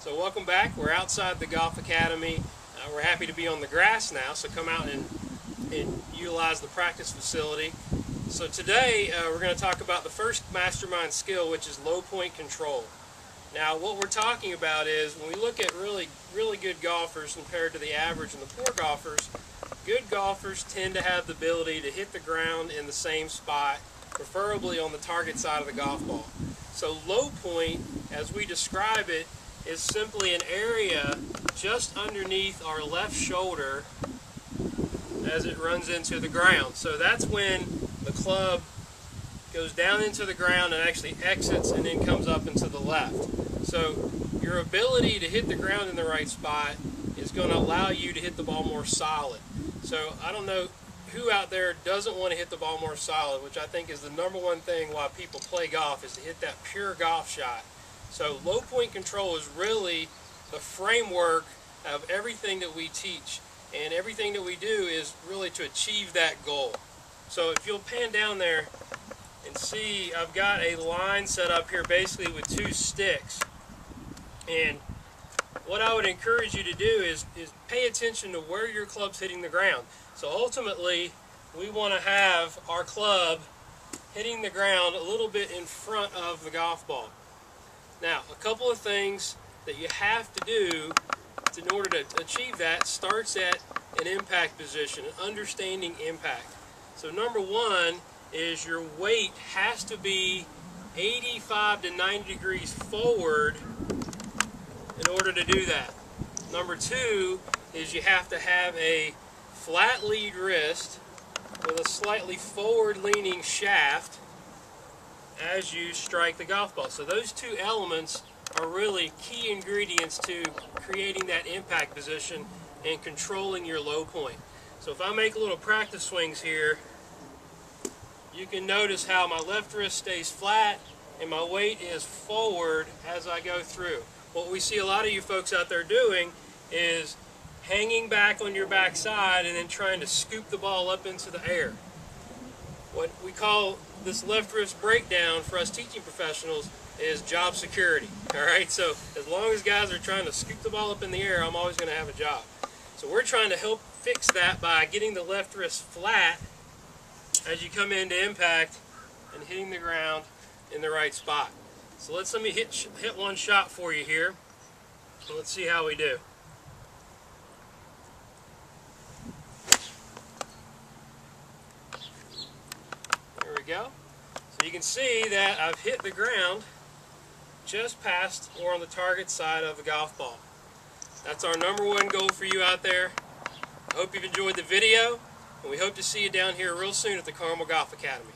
So welcome back. We're outside the Golf Academy. We're happy to be on the grass now, so come out and utilize the practice facility. So today we're going to talk about the first mastermind skill, which is low point control. Now what we're talking about is when we look at really good golfers compared to the average and the poor golfers, good golfers tend to have the ability to hit the ground in the same spot, preferably on the target side of the golf ball. So low point, as we describe it, is simply an area just underneath our left shoulder as it runs into the ground. So that's when the club goes down into the ground and actually exits and then comes up into the left. So your ability to hit the ground in the right spot is going to allow you to hit the ball more solid. So I don't know who out there doesn't want to hit the ball more solid, which I think is the number one thing why people play golf, is to hit that pure golf shot. So low point control is really the framework of everything that we teach, and everything that we do is really to achieve that goal. So if you'll pan down there and see, I've got a line set up here basically with two sticks, and what I would encourage you to do is pay attention to where your club's hitting the ground. So ultimately we want to have our club hitting the ground a little bit in front of the golf ball. Now, a couple of things that you have to do in order to achieve that starts at an impact position, understanding impact. So number one is your weight has to be 85 to 90 degrees forward in order to do that. Number two is you have to have a flat lead wrist with a slightly forward leaning shaft as you strike the golf ball. So those two elements are really key ingredients to creating that impact position and controlling your low point. So if I make a little practice swings here, you can notice how my left wrist stays flat and my weight is forward as I go through. What we see a lot of you folks out there doing is hanging back on your backside and then trying to scoop the ball up into the air. What we call this left wrist breakdown for us teaching professionals is job security. Alright, so as long as guys are trying to scoop the ball up in the air, I'm always going to have a job. So we're trying to help fix that by getting the left wrist flat as you come into impact and hitting the ground in the right spot. So let me hit one shot for you here. So let's see how we do. There we go. So you can see that I've hit the ground just past or on the target side of the golf ball. That's our number one goal for you out there. I hope you've enjoyed the video, and we hope to see you down here real soon at the Carmel Golf Academy.